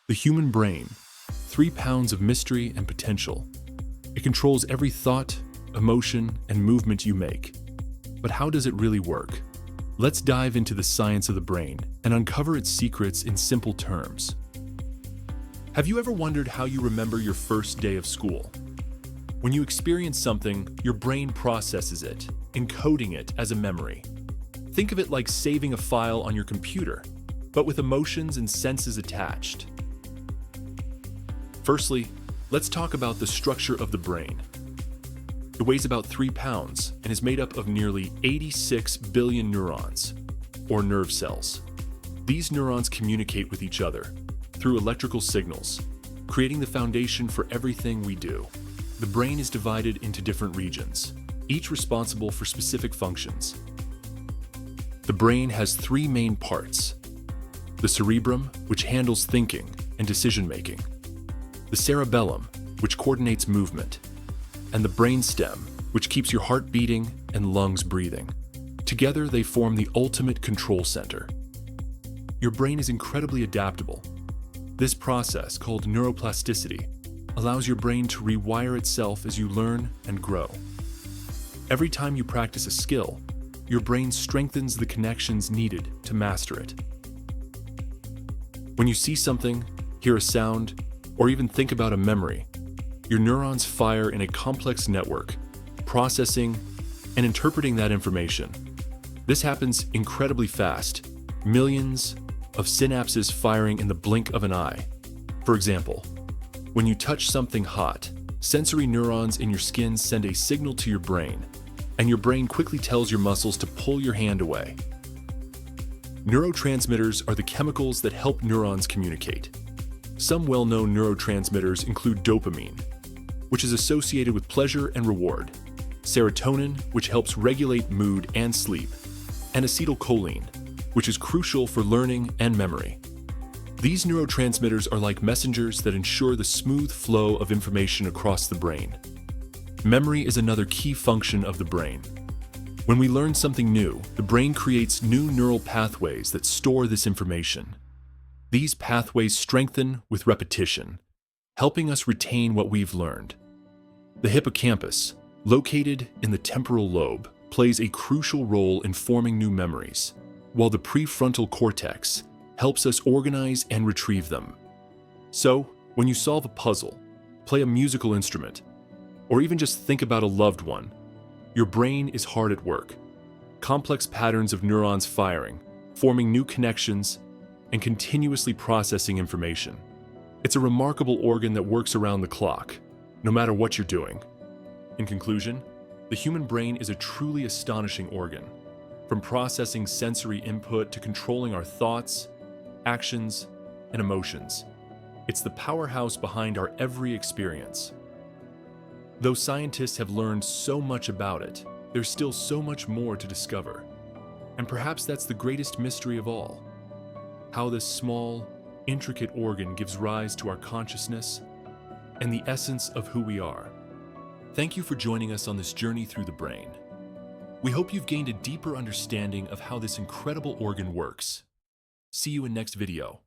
The human brain, 3 pounds of mystery and potential. It controls every thought, emotion, and movement you make. But how does it really work? Let's dive into the science of the brain and uncover its secrets in simple terms. Have you ever wondered how you remember your first day of school? When you experience something, your brain processes it, encoding it as a memory. Think of it like saving a file on your computer, but with emotions and senses attached. Firstly, let's talk about the structure of the brain. It weighs about 3 pounds and is made up of nearly 86 billion neurons, or nerve cells. These neurons communicate with each other through electrical signals, creating the foundation for everything we do. The brain is divided into different regions, each responsible for specific functions. The brain has 3 main parts: the cerebrum, which handles thinking and decision-making, the cerebellum, which coordinates movement, and the brainstem, which keeps your heart beating and lungs breathing. Together, they form the ultimate control center. Your brain is incredibly adaptable. This process, called neuroplasticity, allows your brain to rewire itself as you learn and grow. Every time you practice a skill, your brain strengthens the connections needed to master it. When you see something, hear a sound, or even think about a memory, your neurons fire in a complex network, processing and interpreting that information. This happens incredibly fast, millions of synapses firing in the blink of an eye. For example, when you touch something hot, sensory neurons in your skin send a signal to your brain, and your brain quickly tells your muscles to pull your hand away. Neurotransmitters are the chemicals that help neurons communicate. Some well-known neurotransmitters include dopamine, which is associated with pleasure and reward, serotonin, which helps regulate mood and sleep, and acetylcholine, which is crucial for learning and memory. These neurotransmitters are like messengers that ensure the smooth flow of information across the brain. Memory is another key function of the brain. When we learn something new, the brain creates new neural pathways that store this information. These pathways strengthen with repetition, helping us retain what we've learned. The hippocampus, located in the temporal lobe, plays a crucial role in forming new memories, while the prefrontal cortex helps us organize and retrieve them. So, when you solve a puzzle, play a musical instrument, or even just think about a loved one, your brain is hard at work. Complex patterns of neurons firing, forming new connections, and continuously processing information. It's a remarkable organ that works around the clock, no matter what you're doing. In conclusion, the human brain is a truly astonishing organ. From processing sensory input to controlling our thoughts, actions, and emotions, it's the powerhouse behind our every experience. Though scientists have learned so much about it, there's still so much more to discover. And perhaps that's the greatest mystery of all: how this small, intricate organ gives rise to our consciousness and the essence of who we are. Thank you for joining us on this journey through the brain. We hope you've gained a deeper understanding of how this incredible organ works. See you in next video.